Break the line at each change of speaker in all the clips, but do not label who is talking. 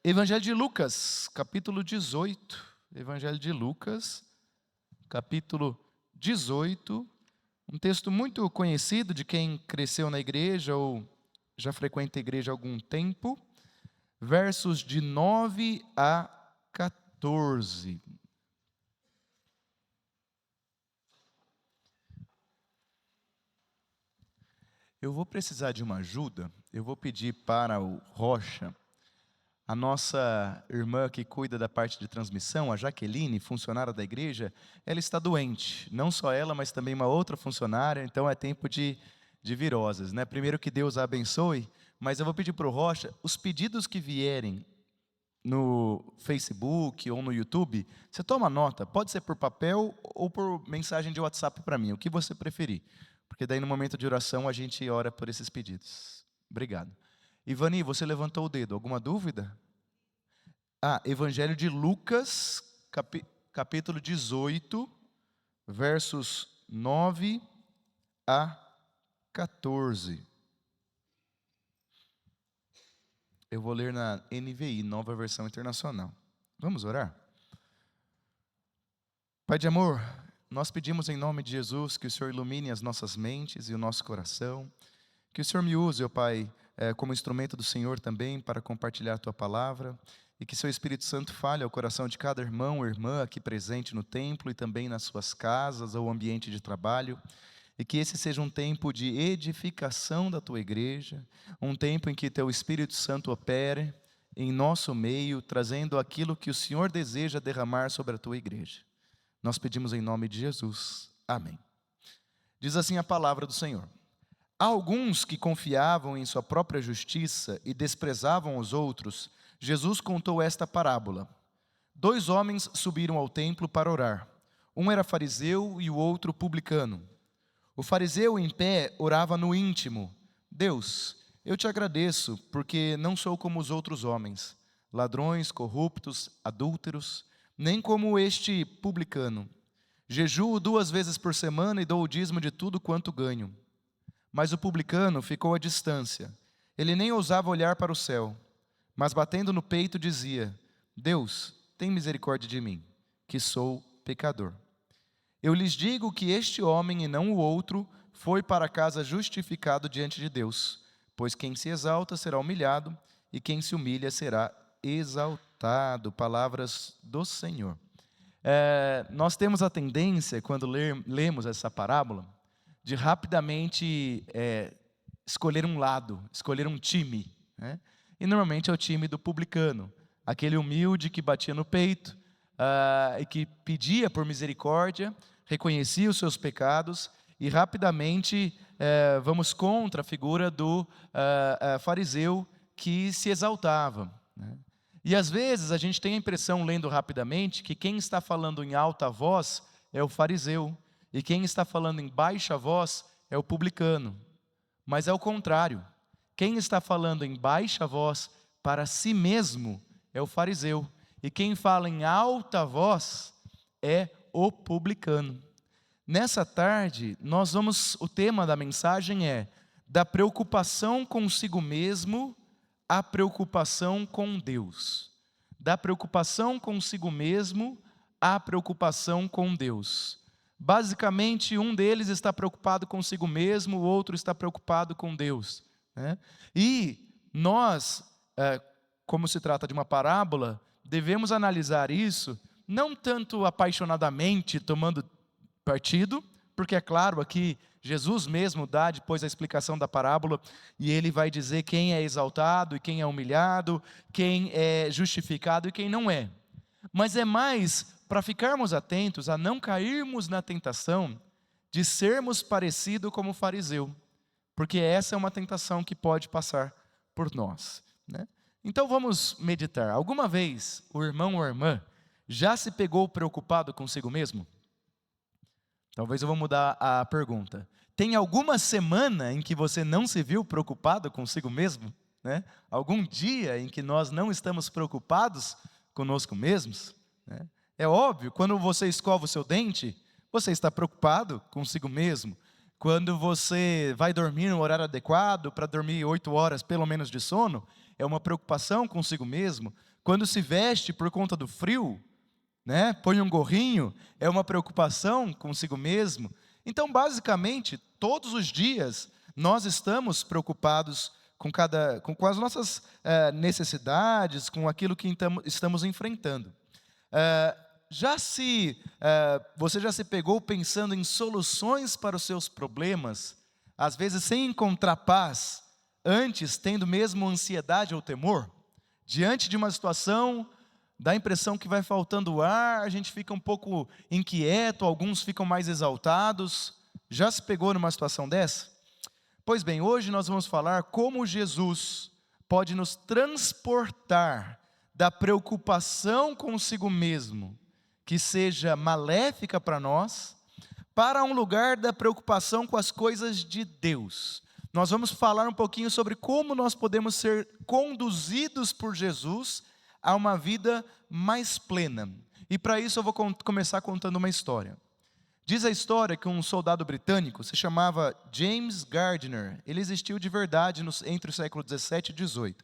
Evangelho de Lucas, capítulo 18. Evangelho de Lucas, capítulo 18. Um texto muito conhecido de quem cresceu na igreja ou já frequenta a igreja há algum tempo. Versos de 9 a 14. Eu vou precisar de uma ajuda. Eu vou pedir para o Rocha, a nossa irmã que cuida da parte de transmissão, a Jaqueline, funcionária da igreja, ela está doente. Não só ela, mas também uma outra funcionária, então é tempo de viroses, né? Primeiro que Deus a abençoe, mas eu vou pedir para o Rocha, os pedidos que vierem no Facebook ou no YouTube, você toma nota, pode ser por papel ou por mensagem de WhatsApp para mim, o que você preferir. Porque daí no momento de oração a gente ora por esses pedidos. Obrigado. Ivani, você levantou o dedo, alguma dúvida? Evangelho de Lucas, capítulo 18, versos 9 a 14. Eu vou ler na NVI, Nova Versão Internacional. Vamos orar? Pai de amor, nós pedimos em nome de Jesus que o Senhor ilumine as nossas mentes e o nosso coração. Que o Senhor me use, ó Pai, como instrumento do Senhor também para compartilhar a Tua palavra. E que Seu Espírito Santo fale ao coração de cada irmão ou irmã aqui presente no templo e também nas suas casas ou ambiente de trabalho. E que esse seja um tempo de edificação da Tua igreja, um tempo em que Teu Espírito Santo opere em nosso meio, trazendo aquilo que o Senhor deseja derramar sobre a Tua igreja. Nós pedimos em nome de Jesus. Amém. Diz assim a palavra do Senhor. Há alguns que confiavam em sua própria justiça e desprezavam os outros. Jesus contou esta parábola. 2 homens subiram ao templo para orar. Um era fariseu e o outro publicano. O fariseu, em pé, orava no íntimo. Deus, eu te agradeço, porque não sou como os outros homens, ladrões, corruptos, adúlteros, nem como este publicano. Jejuo 2 vezes por semana e dou o dízimo de tudo quanto ganho. Mas o publicano ficou à distância. Ele nem ousava olhar para o céu, mas batendo no peito dizia: Deus, tem misericórdia de mim, que sou pecador. Eu lhes digo que este homem e não o outro foi para casa justificado diante de Deus, pois quem se exalta será humilhado e quem se humilha será exaltado. Palavras do Senhor. Nós temos a tendência, quando lemos essa parábola, de rapidamente escolher um lado, escolher um time, né? E normalmente é o time do publicano, aquele humilde que batia no peito e que pedia por misericórdia, reconhecia os seus pecados e rapidamente vamos contra a figura do fariseu que se exaltava, né? E às vezes a gente tem a impressão, lendo rapidamente, que quem está falando em alta voz é o fariseu e quem está falando em baixa voz é o publicano. Mas é o contrário. Quem está falando em baixa voz para si mesmo é o fariseu. E quem fala em alta voz é o publicano. Nessa tarde, o tema da mensagem é da preocupação consigo mesmo à preocupação com Deus. Da preocupação consigo mesmo à preocupação com Deus. Basicamente, um deles está preocupado consigo mesmo, o outro está preocupado com Deus, né? E nós, como se trata de uma parábola, devemos analisar isso, não tanto apaixonadamente, tomando partido, porque é claro, aqui Jesus mesmo dá depois a explicação da parábola, e ele vai dizer quem é exaltado e quem é humilhado, quem é justificado e quem não é. Mas é mais para ficarmos atentos a não cairmos na tentação de sermos parecidos como o fariseu, porque essa é uma tentação que pode passar por nós, né? Então vamos meditar. Alguma vez o irmão ou a irmã já se pegou preocupado consigo mesmo? Talvez eu vou mudar a pergunta. Tem alguma semana em que você não se viu preocupado consigo mesmo, né? Algum dia em que nós não estamos preocupados conosco mesmos, né? É óbvio, quando você escova o seu dente, você está preocupado consigo mesmo. Quando você vai dormir no horário adequado, para dormir 8 horas pelo menos de sono, é uma preocupação consigo mesmo. Quando se veste por conta do frio, né? Põe um gorrinho, é uma preocupação consigo mesmo. Então, basicamente, todos os dias nós estamos preocupados com as nossas necessidades, com aquilo que estamos enfrentando. Você já se pegou pensando em soluções para os seus problemas, às vezes sem encontrar paz, antes tendo mesmo ansiedade ou temor? Diante de uma situação, dá a impressão que vai faltando ar, a gente fica um pouco inquieto, alguns ficam mais exaltados. Já se pegou numa situação dessa? Pois bem, hoje nós vamos falar como Jesus pode nos transportar da preocupação consigo mesmo, que seja maléfica para nós, para um lugar da preocupação com as coisas de Deus. Nós vamos falar um pouquinho sobre como nós podemos ser conduzidos por Jesus a uma vida mais plena. E para isso eu vou começar contando uma história. Diz a história que um soldado britânico se chamava James Gardner. Ele existiu de verdade entre o século 17 e 18.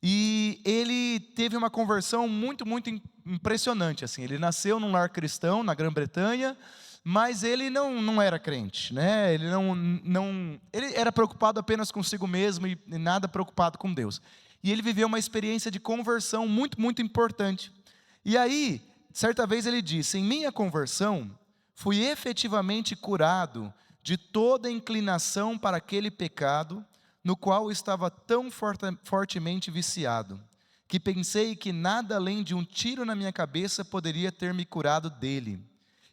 E ele teve uma conversão muito, muito impressionante. Assim. Ele nasceu num lar cristão na Grã-Bretanha, mas ele não era crente, né? Ele era preocupado apenas consigo mesmo e nada preocupado com Deus. E ele viveu uma experiência de conversão muito, muito importante. E aí, certa vez ele disse: em minha conversão, fui efetivamente curado de toda inclinação para aquele pecado no qual estava tão fortemente viciado, que pensei que nada além de um tiro na minha cabeça poderia ter me curado dele.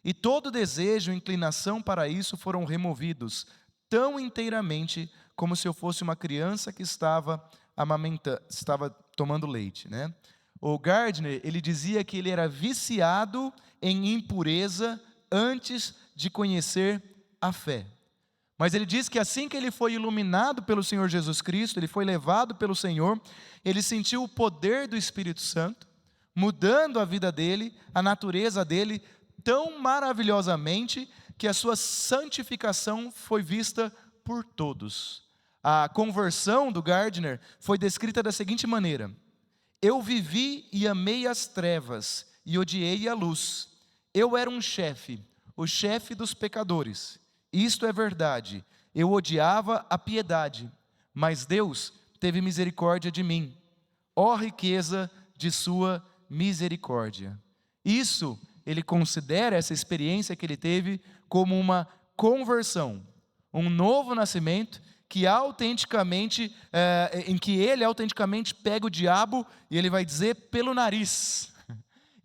E todo desejo e inclinação para isso foram removidos tão inteiramente como se eu fosse uma criança que estava tomando leite, né? O Gardner, ele dizia que ele era viciado em impureza antes de conhecer a fé. Mas ele diz que assim que ele foi iluminado pelo Senhor Jesus Cristo, ele foi levado pelo Senhor, ele sentiu o poder do Espírito Santo, mudando a vida dele, a natureza dele, tão maravilhosamente, que a sua santificação foi vista por todos. A conversão do Gardner foi descrita da seguinte maneira: eu vivi e amei as trevas, e odiei a luz. Eu era um chefe, o chefe dos pecadores. Isto é verdade, eu odiava a piedade, mas Deus teve misericórdia de mim. Ó riqueza de sua misericórdia. Isso, ele considera essa experiência que ele teve como uma conversão, um novo nascimento, em que ele autenticamente pega o diabo e ele vai dizer pelo nariz.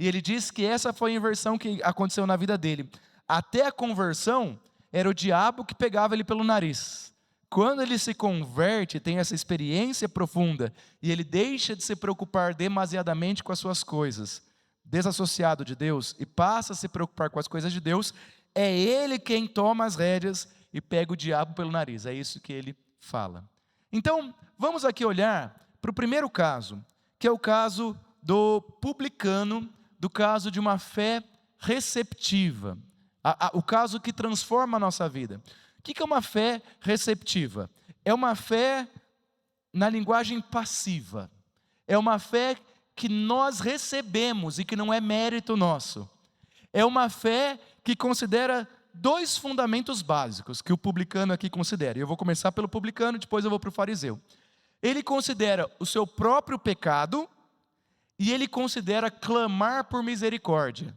E ele diz que essa foi a inversão que aconteceu na vida dele. Até a conversão, era o diabo que pegava ele pelo nariz. Quando ele se converte, tem essa experiência profunda, e ele deixa de se preocupar demasiadamente com as suas coisas, desassociado de Deus, e passa a se preocupar com as coisas de Deus, é ele quem toma as rédeas e pega o diabo pelo nariz. É isso que ele fala. Então, vamos aqui olhar para o primeiro caso, que é o caso do publicano, do caso de uma fé receptiva. O caso que transforma a nossa vida. O que é uma fé receptiva? É uma fé na linguagem passiva. É uma fé que nós recebemos e que não é mérito nosso. É uma fé que considera dois fundamentos básicos que o publicano aqui considera. Eu vou começar pelo publicano, depois eu vou para o fariseu. Ele considera o seu próprio pecado e ele considera clamar por misericórdia.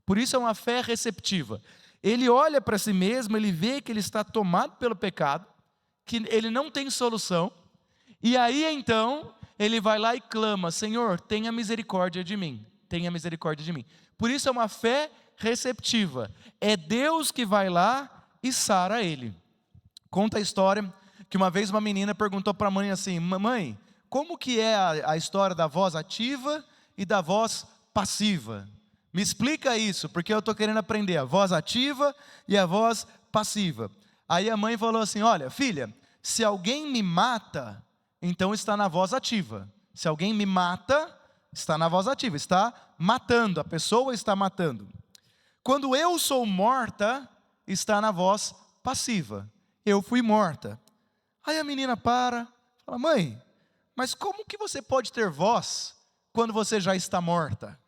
Por isso é uma fé receptiva. Ele olha para si mesmo, ele vê que ele está tomado pelo pecado, que ele não tem solução, e aí então ele vai lá e clama: Senhor, tenha misericórdia de mim, tenha misericórdia de mim. Por isso é uma fé receptiva. É Deus que vai lá e sara ele. Conta a história que uma vez uma menina perguntou para a mãe assim: mamãe, como que é a história da voz ativa e da voz passiva? Me explica isso, porque eu estou querendo aprender a voz ativa e a voz passiva. Aí a mãe falou assim: olha, filha, se alguém me mata, então está na voz ativa. Se alguém me mata, está na voz ativa, está matando, a pessoa está matando. Quando eu sou morta, está na voz passiva. Eu fui morta. Aí a menina fala: mãe, mas como que você pode ter voz quando você já está morta?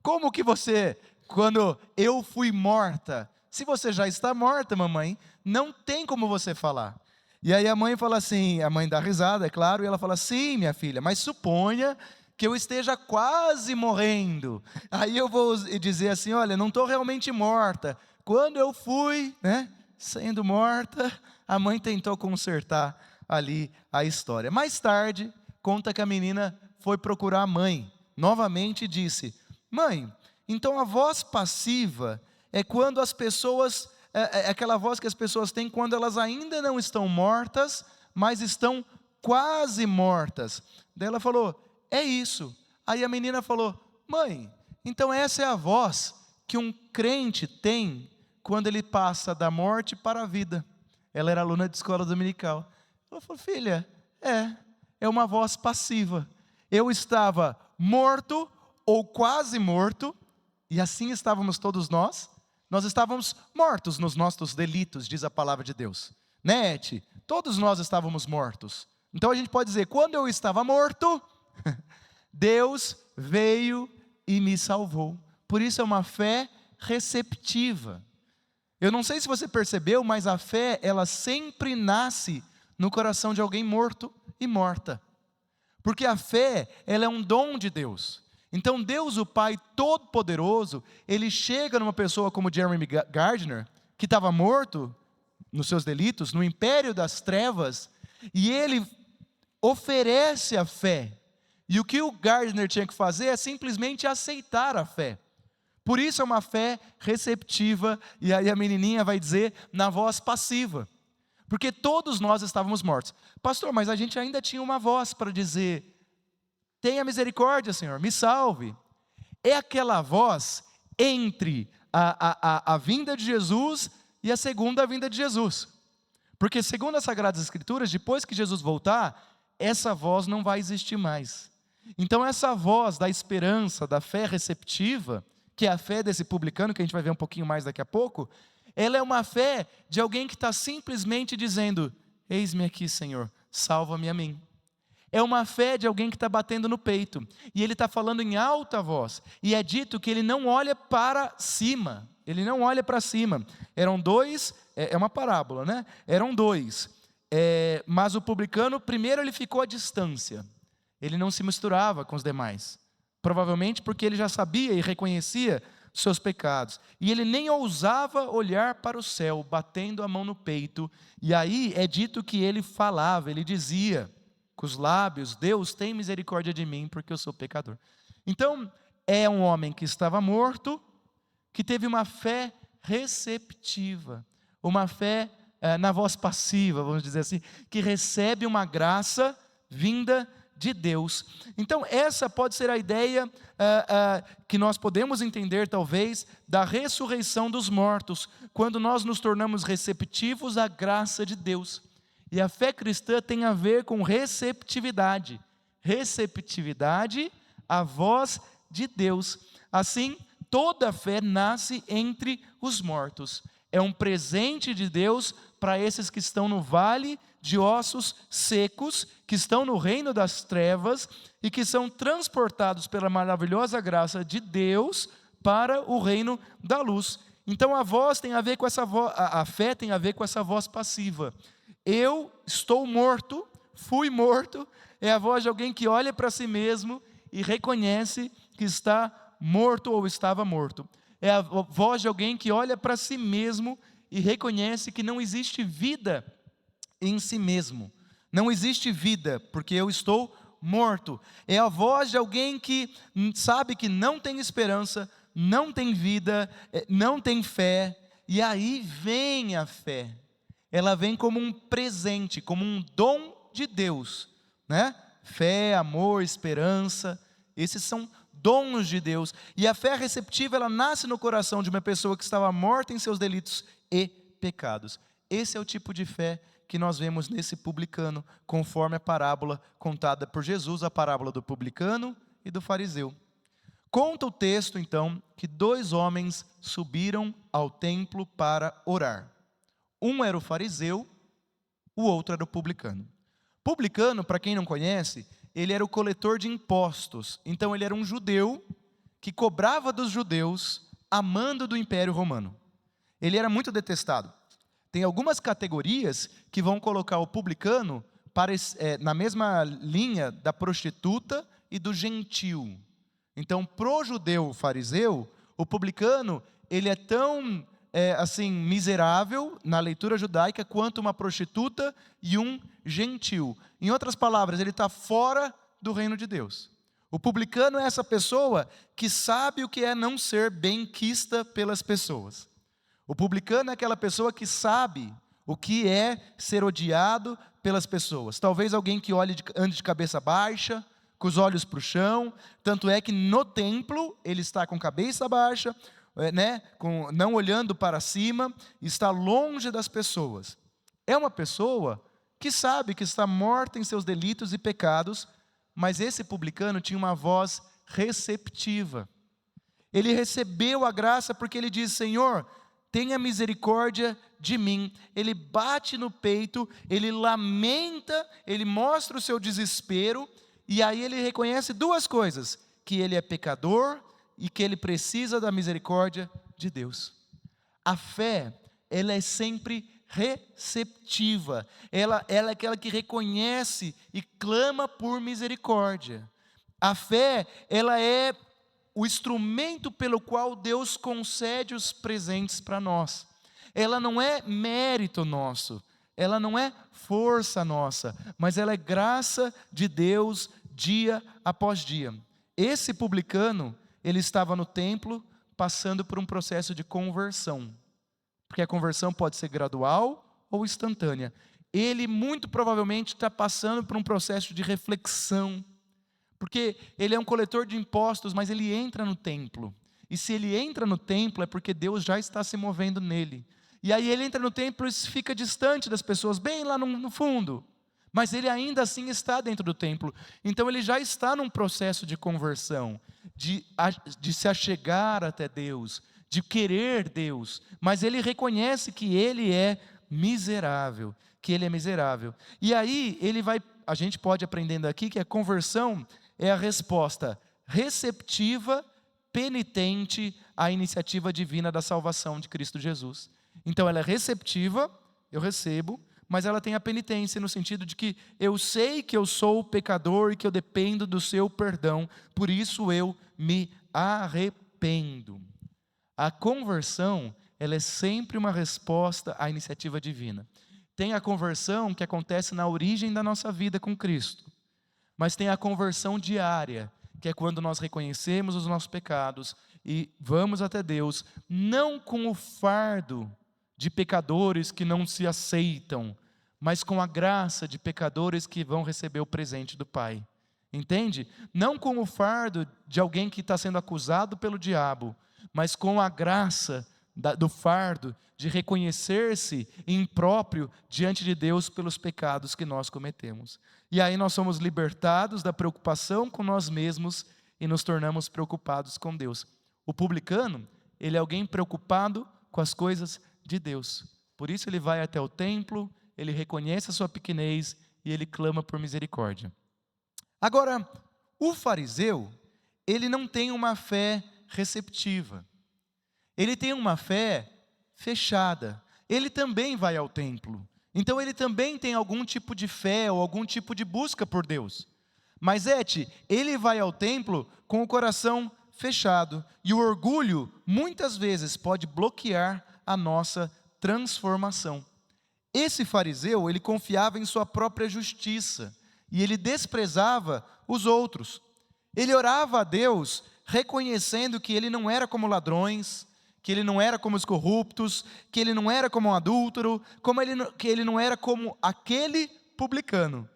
Como que você, quando eu fui morta? Se você já está morta, mamãe, não tem como você falar. E aí a mãe fala assim, a mãe dá risada, é claro, e ela fala, sim, minha filha, mas suponha que eu esteja quase morrendo. Aí eu vou dizer assim, olha, não estou realmente morta. Quando eu fui, sendo morta, a mãe tentou consertar ali a história. Mais tarde, conta que a menina foi procurar a mãe, novamente disse, mãe, então a voz passiva é quando as pessoas, é aquela voz que as pessoas têm quando elas ainda não estão mortas, mas estão quase mortas. Daí ela falou, é isso. Aí a menina falou, mãe, então essa é a voz que um crente tem quando ele passa da morte para a vida. Ela era aluna de escola dominical. Ela falou, filha, é uma voz passiva. Eu estava morto ou quase morto, e assim estávamos todos nós. Nós estávamos mortos nos nossos delitos, diz a palavra de Deus. Né, Eti? Todos nós estávamos mortos. Então a gente pode dizer, quando eu estava morto, Deus veio e me salvou. Por isso é uma fé receptiva. Eu não sei se você percebeu, mas a fé, ela sempre nasce no coração de alguém morto e morta. Porque a fé, ela é um dom de Deus. Então Deus, o Pai Todo-Poderoso, Ele chega numa pessoa como Jeremy Gardner, que estava morto nos seus delitos, no império das trevas, e Ele oferece a fé. E o que o Gardner tinha que fazer é simplesmente aceitar a fé. Por isso é uma fé receptiva, e aí a menininha vai dizer na voz passiva. Porque todos nós estávamos mortos. Pastor, mas a gente ainda tinha uma voz para dizer, tenha misericórdia, Senhor, me salve. É aquela voz entre a vinda de Jesus e a segunda vinda de Jesus. Porque segundo as Sagradas Escrituras, depois que Jesus voltar, essa voz não vai existir mais. Então essa voz da esperança, da fé receptiva, que é a fé desse publicano, que a gente vai ver um pouquinho mais daqui a pouco, ela é uma fé de alguém que está simplesmente dizendo, eis-me aqui, Senhor, salva-me a mim. É uma fé de alguém que está batendo no peito, e ele está falando em alta voz, e é dito que ele não olha para cima, ele não olha para cima. Eram dois, é uma parábola, né? Eram dois, mas o publicano, primeiro ele ficou à distância, ele não se misturava com os demais, provavelmente porque ele já sabia e reconhecia seus pecados, e ele nem ousava olhar para o céu, batendo a mão no peito, e aí é dito que ele falava, ele dizia com os lábios, Deus tem misericórdia de mim, porque eu sou pecador. Então, é um homem que estava morto, que teve uma fé receptiva, uma fé na voz passiva, vamos dizer assim, que recebe uma graça vinda de Deus. Então essa pode ser a ideia que nós podemos entender talvez da ressurreição dos mortos, quando nós nos tornamos receptivos à graça de Deus. E a fé cristã tem a ver com receptividade, receptividade à voz de Deus. Assim, toda fé nasce entre os mortos. É um presente de Deus para esses que estão no vale de ossos secos, que estão no reino das trevas e que são transportados pela maravilhosa graça de Deus para o reino da luz. Então a voz tem a ver com essa voz, a fé tem a ver com essa voz passiva. Eu estou morto, fui morto, é a voz de alguém que olha para si mesmo e reconhece que está morto ou estava morto. É a voz de alguém que olha para si mesmo e reconhece que não existe vida em si mesmo. Não existe vida, porque eu estou morto. É a voz de alguém que sabe que não tem esperança, não tem vida, não tem fé, e aí vem a fé. Ela vem como um presente, como um dom de Deus, né? Fé, amor, esperança, esses são dons de Deus. E a fé receptiva, ela nasce no coração de uma pessoa que estava morta em seus delitos e pecados. Esse é o tipo de fé que nós vemos nesse publicano, conforme a parábola contada por Jesus, a parábola do publicano e do fariseu. Conta o texto, então, que 2 homens subiram ao templo para orar. Um era o fariseu, o outro era o publicano. Publicano, para quem não conhece, ele era o coletor de impostos. Então ele era um judeu que cobrava dos judeus a mando do Império Romano. Ele era muito detestado. Tem algumas categorias que vão colocar o publicano na mesma linha da prostituta e do gentil. Então, pro judeu fariseu, o publicano, ele é tão assim miserável na leitura judaica quanto uma prostituta e um gentil. Em outras palavras, ele está fora do reino de Deus. O publicano é essa pessoa que sabe o que é não ser benquista pelas pessoas. O publicano é aquela pessoa que sabe o que é ser odiado pelas pessoas. Talvez alguém que ande de cabeça baixa, com os olhos para o chão. Tanto é que no templo ele está com cabeça baixa, não olhando para cima, está longe das pessoas. É uma pessoa que sabe que está morta em seus delitos e pecados, mas esse publicano tinha uma voz receptiva. Ele recebeu a graça porque ele diz: Senhor, tenha misericórdia de mim. Ele bate no peito, ele lamenta, ele mostra o seu desespero, e aí ele reconhece duas coisas: que ele é pecador e que ele precisa da misericórdia de Deus. A fé, ela é sempre receptiva, ela é aquela que reconhece e clama por misericórdia. A fé, ela é o instrumento pelo qual Deus concede os presentes para nós. Ela não é mérito nosso, ela não é força nossa, mas ela é graça de Deus dia após dia. Esse publicano, ele estava no templo passando por um processo de conversão, porque a conversão pode ser gradual ou instantânea. Ele muito provavelmente está passando por um processo de reflexão, porque ele é um coletor de impostos, mas ele entra no templo. E se ele entra no templo é porque Deus já está se movendo nele. E aí ele entra no templo e fica distante das pessoas, bem lá no fundo. Mas ele ainda assim está dentro do templo. Então ele já está num processo de conversão, de se achegar até Deus, de querer Deus. Mas ele reconhece que ele é miserável, E aí a gente pode aprendendo aqui que a conversão é a resposta receptiva, penitente à iniciativa divina da salvação de Cristo Jesus. Então ela é receptiva, eu recebo, mas ela tem a penitência no sentido de que eu sei que eu sou pecador e que eu dependo do seu perdão, por isso eu me arrependo. A conversão, ela é sempre uma resposta à iniciativa divina. Tem a conversão que acontece na origem da nossa vida com Cristo, mas tem a conversão diária, que é quando nós reconhecemos os nossos pecados e vamos até Deus, não com o fardo de pecadores que não se aceitam, mas com a graça de pecadores que vão receber o presente do Pai. Entende? Não com o fardo de alguém que está sendo acusado pelo diabo, mas com a graça do fardo de reconhecer-se impróprio diante de Deus pelos pecados que nós cometemos. E aí nós somos libertados da preocupação com nós mesmos e nos tornamos preocupados com Deus. O publicano, ele é alguém preocupado com as coisas de Deus. Por isso ele vai até o templo, ele reconhece a sua pequenez e ele clama por misericórdia. Agora, o fariseu, ele não tem uma fé receptiva. Ele tem uma fé fechada. Ele também vai ao templo. Então ele também tem algum tipo de fé ou algum tipo de busca por Deus. Mas ele vai ao templo com o coração fechado. E o orgulho, muitas vezes, pode bloquear a nossa transformação. Esse fariseu, ele confiava em sua própria justiça. E ele desprezava os outros. Ele orava a Deus reconhecendo que ele não era como ladrões, que ele não era como os corruptos, que ele não era como um adúltero, que ele não era como aquele publicano,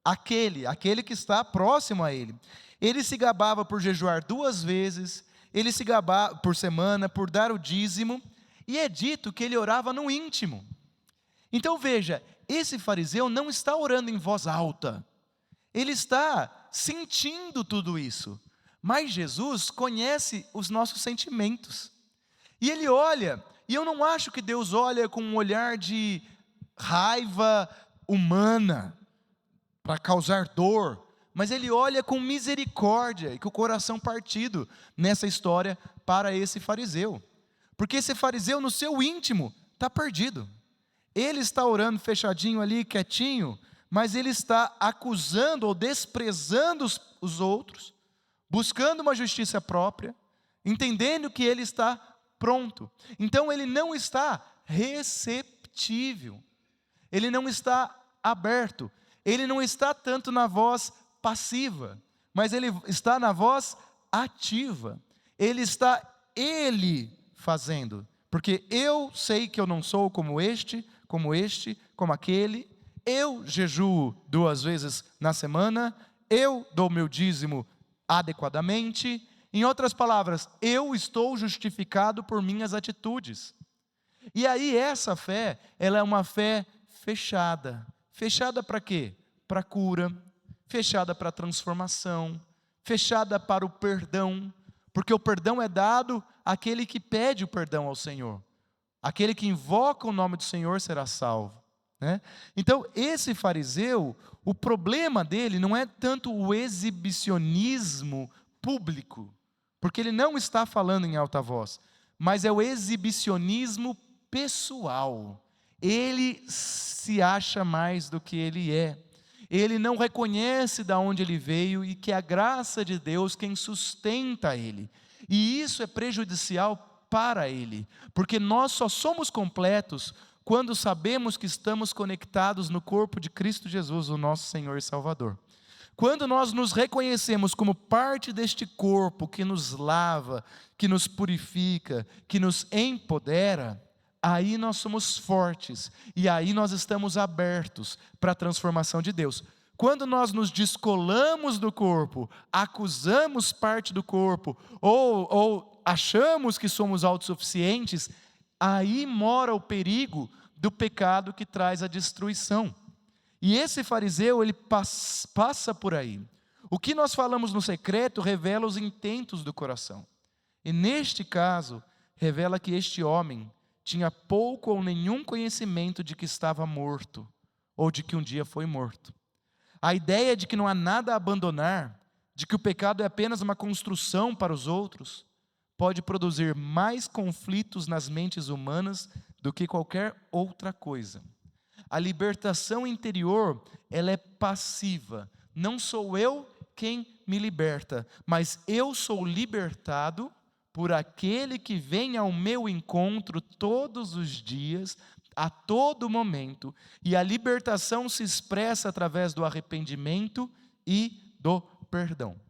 aquele que está próximo a ele. Ele se gabava por jejuar 2 vezes, ele se gabava por semana, por dar o dízimo, e é dito que ele orava no íntimo. Então veja, esse fariseu não está orando em voz alta, ele está sentindo tudo isso, mas Jesus conhece os nossos sentimentos, e ele olha, e eu não acho que Deus olha com um olhar de raiva humana, para causar dor, mas ele olha com misericórdia e com o coração partido nessa história para esse fariseu. Porque esse fariseu no seu íntimo está perdido. Ele está orando fechadinho ali, quietinho, mas ele está acusando ou desprezando os outros, buscando uma justiça própria, entendendo que ele está pronto. Então ele não está receptível, ele não está aberto, ele não está tanto na voz passiva, mas ele está na voz ativa. Ele fazendo, porque eu sei que eu não sou como este, como aquele. Eu jejuo 2 vezes na semana, eu dou meu dízimo adequadamente. Em outras palavras, eu estou justificado por minhas atitudes. E aí essa fé, ela é uma fé fechada. Fechada para quê? Para cura, fechada para transformação, fechada para o perdão, porque o perdão é dado àquele que pede o perdão ao Senhor. Aquele que invoca o nome do Senhor será salvo, né? Então, esse fariseu, o problema dele não é tanto o exibicionismo público, porque ele não está falando em alta voz, mas é o exibicionismo pessoal. Ele se acha mais do que ele é. Ele não reconhece de onde ele veio e que é a graça de Deus quem sustenta ele. E isso é prejudicial para ele, porque nós só somos completos quando sabemos que estamos conectados no corpo de Cristo Jesus, o nosso Senhor e Salvador. Quando nós nos reconhecemos como parte deste corpo que nos lava, que nos purifica, que nos empodera, aí nós somos fortes e aí nós estamos abertos para a transformação de Deus. Quando nós nos descolamos do corpo, acusamos parte do corpo ou achamos que somos autossuficientes, aí mora o perigo do pecado que traz a destruição. E esse fariseu, ele passa por aí. O que nós falamos no secreto revela os intentos do coração. E neste caso, revela que este homem tinha pouco ou nenhum conhecimento de que estava morto, ou de que um dia foi morto. A ideia de que não há nada a abandonar, de que o pecado é apenas uma construção para os outros, pode produzir mais conflitos nas mentes humanas do que qualquer outra coisa. A libertação interior, ela é passiva. Não sou eu quem me liberta, mas eu sou libertado por aquele que vem ao meu encontro todos os dias, a todo momento, e a libertação se expressa através do arrependimento e do perdão.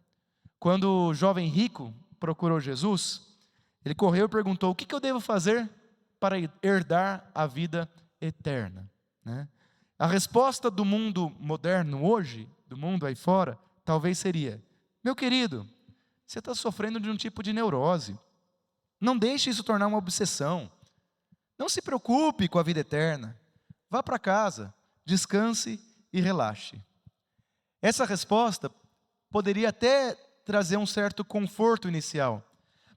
Quando o jovem rico procurou Jesus, ele correu e perguntou: o que eu devo fazer para herdar a vida eterna? Né? A resposta do mundo moderno hoje, do mundo aí fora, talvez seria: meu querido, você está sofrendo de um tipo de neurose, não deixe isso tornar uma obsessão, não se preocupe com a vida eterna, vá para casa, descanse e relaxe. Essa resposta poderia até trazer um certo conforto inicial,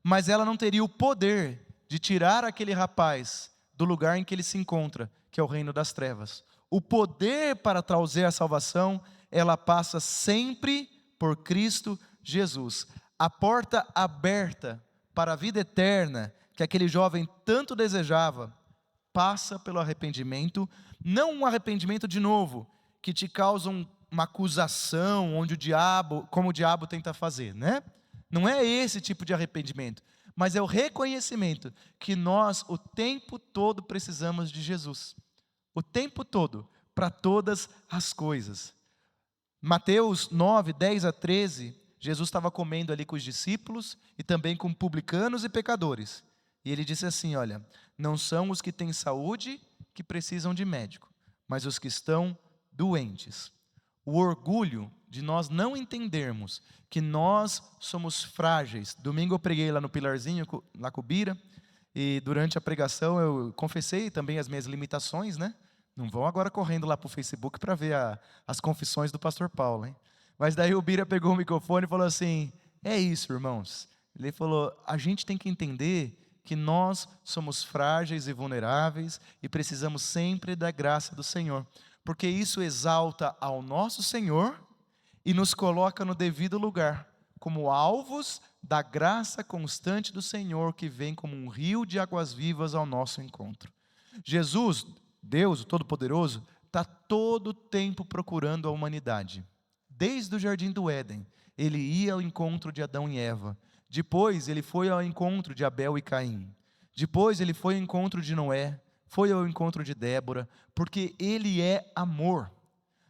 mas ela não teria o poder de tirar aquele rapaz do lugar em que ele se encontra, que é o reino das trevas. O poder para trazer a salvação, ela passa sempre por Cristo Jesus. A porta aberta para a vida eterna, que aquele jovem tanto desejava, passa pelo arrependimento, não um arrependimento de novo, que te causa uma acusação, onde como o diabo tenta fazer, né? Não é esse tipo de arrependimento, mas é o reconhecimento que nós o tempo todo precisamos de Jesus. O tempo todo, para todas as coisas. Mateus 9, 10 a 13, Jesus estava comendo ali com os discípulos e também com publicanos e pecadores. E ele disse assim: olha, não são os que têm saúde que precisam de médico, mas os que estão doentes. O orgulho de nós não entendermos que nós somos frágeis. Domingo eu preguei lá no Pilarzinho, lá com o Bira, e durante a pregação eu confessei também as minhas limitações, né? Não vão agora correndo lá para o Facebook para ver as confissões do pastor Paulo, hein? Mas daí o Bira pegou o microfone e falou assim: é isso, irmãos. Ele falou: a gente tem que entender que nós somos frágeis e vulneráveis e precisamos sempre da graça do Senhor, porque isso exalta ao nosso Senhor e nos coloca no devido lugar, como alvos da graça constante do Senhor, que vem como um rio de águas vivas ao nosso encontro. Jesus, Deus, o Todo-Poderoso, está todo o tempo procurando a humanidade. Desde o Jardim do Éden, ele ia ao encontro de Adão e Eva. Depois, ele foi ao encontro de Abel e Caim. Depois, ele foi ao encontro de Noé, foi ao encontro de Débora, porque ele é amor.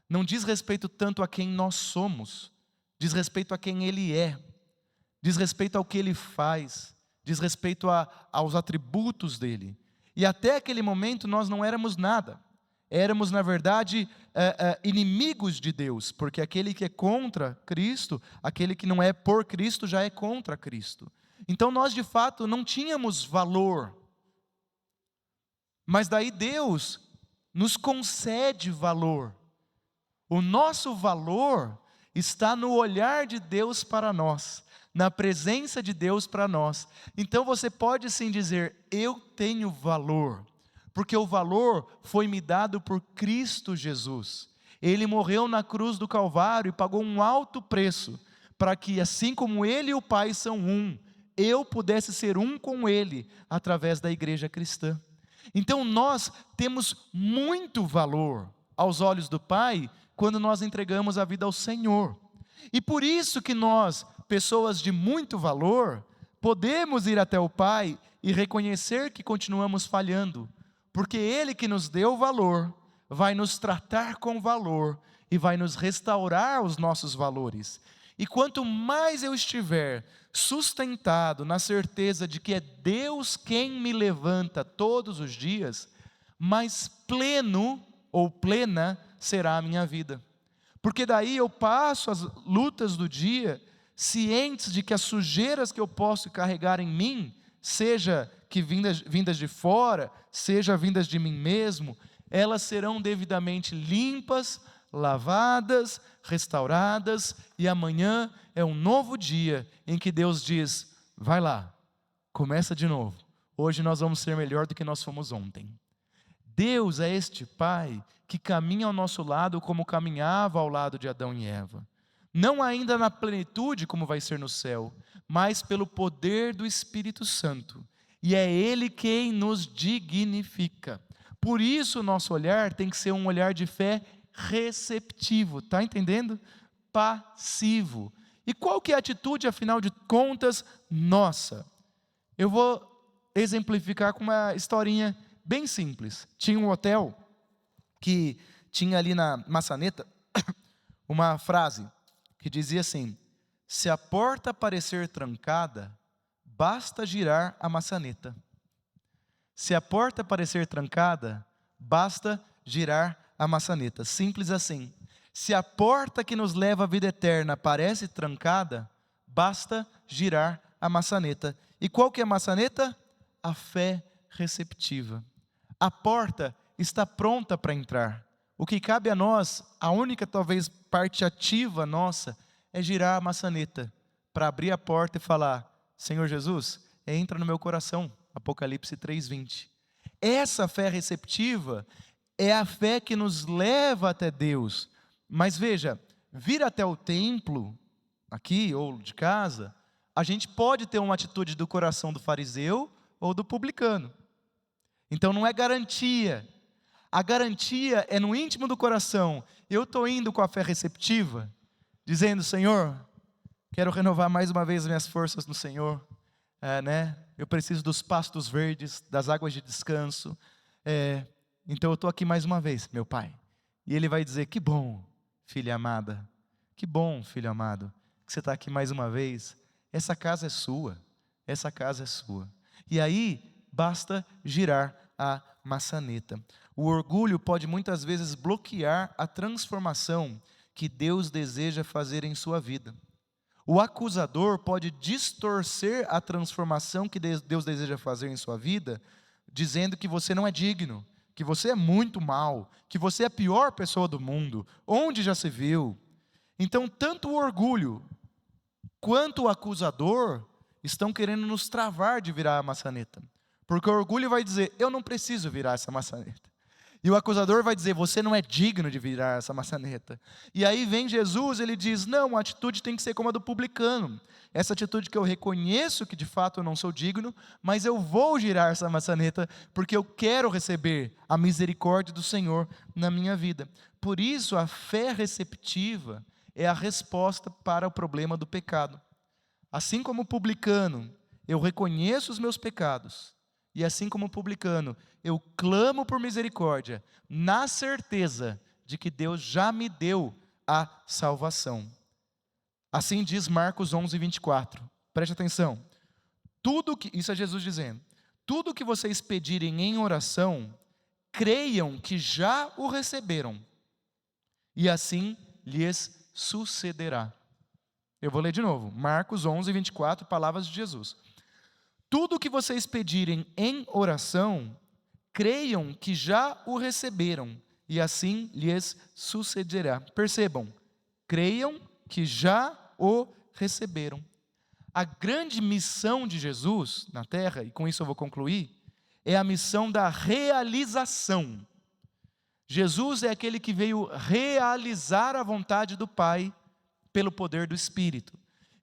Não diz respeito tanto a quem nós somos, diz respeito a quem ele é, diz respeito ao que ele faz, diz respeito aos atributos dele. E até aquele momento nós não éramos nada. Éramos, na verdade, inimigos de Deus, porque aquele que é contra Cristo, aquele que não é por Cristo, já é contra Cristo. Então nós, de fato, não tínhamos valor. Mas daí Deus nos concede valor. O nosso valor está no olhar de Deus para nós, na presença de Deus para nós. Então você pode sim dizer, eu tenho valor, porque o valor foi me dado por Cristo Jesus. Ele morreu na cruz do Calvário e pagou um alto preço, para que assim como Ele e o Pai são um, eu pudesse ser um com Ele, através da igreja cristã. Então nós temos muito valor aos olhos do Pai, quando nós entregamos a vida ao Senhor. E por isso que nós, pessoas de muito valor, podemos ir até o Pai e reconhecer que continuamos falhando, porque Ele que nos deu valor, vai nos tratar com valor e vai nos restaurar os nossos valores. E quanto mais eu estiver sustentado na certeza de que é Deus quem me levanta todos os dias, mais pleno ou plena será a minha vida. Porque daí eu passo as lutas do dia cientes de que as sujeiras que eu posso carregar em mim, seja que vindas de fora, seja vindas de mim mesmo, elas serão devidamente limpas, lavadas, restauradas, e amanhã é um novo dia em que Deus diz, vai lá, começa de novo, hoje nós vamos ser melhor do que nós fomos ontem. Deus é este Pai que caminha ao nosso lado como caminhava ao lado de Adão e Eva. Não ainda na plenitude como vai ser no céu, mas pelo poder do Espírito Santo. E é Ele quem nos dignifica. Por isso o nosso olhar tem que ser um olhar de fé receptivo, está entendendo? Passivo. E qual que é a atitude, afinal de contas, nossa? Eu vou exemplificar com uma historinha bem simples. Tinha um hotel que tinha ali na maçaneta uma frase que dizia assim, se a porta parecer trancada, basta girar a maçaneta. Se a porta parecer trancada, basta girar a maçaneta. Simples assim. Se a porta que nos leva à vida eterna parece trancada, basta girar a maçaneta. E qual que é a maçaneta? A fé receptiva. A porta está pronta para entrar. O que cabe a nós, a única talvez parte ativa nossa, é girar a maçaneta, para abrir a porta e falar, Senhor Jesus, entra no meu coração, Apocalipse 3:20. Essa fé receptiva é a fé que nos leva até Deus. Mas veja, vir até o templo, aqui ou de casa, a gente pode ter uma atitude do coração do fariseu ou do publicano. Então não é garantia. A garantia é no íntimo do coração. Eu estou indo com a fé receptiva, dizendo, Senhor, quero renovar mais uma vez as minhas forças no Senhor. Eu preciso dos pastos verdes, das águas de descanso. Então eu estou aqui mais uma vez, meu Pai. E Ele vai dizer, que bom, filha amada. Que bom, filho amado, que você está aqui mais uma vez. Essa casa é sua. Essa casa é sua. E aí, basta girar a maçaneta. O orgulho pode muitas vezes bloquear a transformação que Deus deseja fazer em sua vida. O acusador pode distorcer a transformação que Deus deseja fazer em sua vida, dizendo que você não é digno, que você é muito mal, que você é a pior pessoa do mundo, onde já se viu. Então, tanto o orgulho quanto o acusador estão querendo nos travar de virar a maçaneta. Porque o orgulho vai dizer, eu não preciso virar essa maçaneta. E o acusador vai dizer, você não é digno de virar essa maçaneta. E aí vem Jesus, ele diz, não, a atitude tem que ser como a do publicano. Essa atitude que eu reconheço que de fato eu não sou digno, mas eu vou girar essa maçaneta, porque eu quero receber a misericórdia do Senhor na minha vida. Por isso, a fé receptiva é a resposta para o problema do pecado. Assim como o publicano, eu reconheço os meus pecados, e assim como o publicano, eu clamo por misericórdia, na certeza de que Deus já me deu a salvação. Assim diz Marcos 11:24. Preste atenção. Isso é Jesus dizendo, tudo que vocês pedirem em oração, creiam que já o receberam, e assim lhes sucederá. Eu vou ler de novo, Marcos 11:24, palavras de Jesus. Tudo que vocês pedirem em oração, creiam que já o receberam, e assim lhes sucederá. Percebam, creiam que já o receberam. A grande missão de Jesus na terra, e com isso eu vou concluir, é a missão da realização. Jesus é aquele que veio realizar a vontade do Pai pelo poder do Espírito.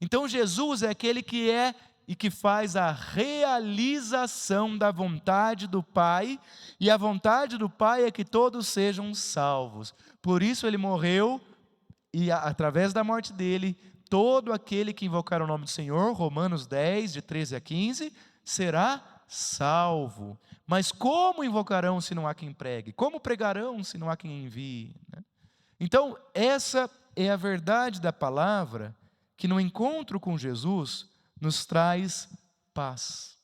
Então Jesus é aquele que é e que faz a realização da vontade do Pai, e a vontade do Pai é que todos sejam salvos. Por isso ele morreu, e através da morte dele, todo aquele que invocar o nome do Senhor, Romanos 10, de 13 a 15, será salvo. Mas como invocarão se não há quem pregue? Como pregarão se não há quem envie? Então, essa é a verdade da palavra, que no encontro com Jesus, nos traz paz.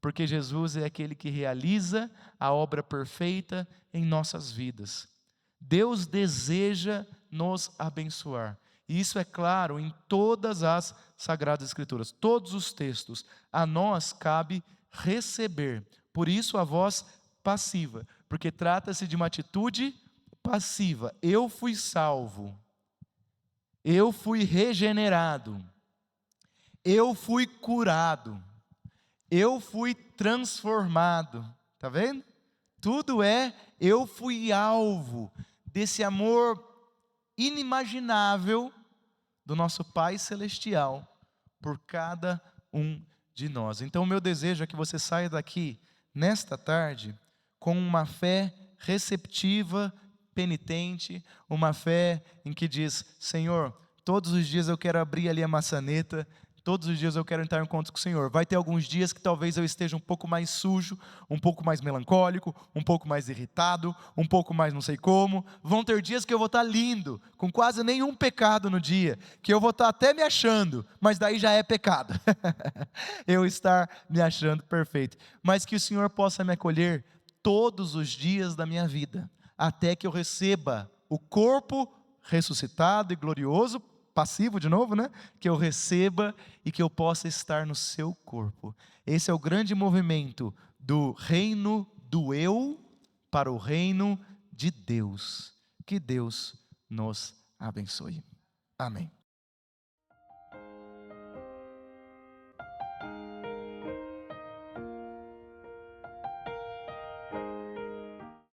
Porque Jesus é aquele que realiza a obra perfeita em nossas vidas. Deus deseja nos abençoar. E isso é claro em todas as Sagradas Escrituras, todos os textos. A nós cabe receber. Por isso a voz passiva, porque trata-se de uma atitude passiva. Eu fui salvo. Eu fui regenerado. Eu fui curado. Eu fui transformado. Está vendo? Tudo é, eu fui alvo desse amor inimaginável do nosso Pai Celestial por cada um de nós. Então o meu desejo é que você saia daqui nesta tarde com uma fé receptiva, penitente, uma fé em que diz, Senhor, todos os dias eu quero abrir ali a maçaneta, todos os dias eu quero entrar em encontro com o Senhor. Vai ter alguns dias que talvez eu esteja um pouco mais sujo, um pouco mais melancólico, um pouco mais irritado, um pouco mais não sei como. Vão ter dias que eu vou estar lindo, com quase nenhum pecado no dia, que eu vou estar até me achando, mas daí já é pecado. Eu estar me achando perfeito. Mas que o Senhor possa me acolher todos os dias da minha vida, até que eu receba o corpo ressuscitado e glorioso, passivo de novo, né? Que eu receba e que eu possa estar no seu corpo. Esse é o grande movimento do reino do eu para o reino de Deus. Que Deus nos abençoe. Amém.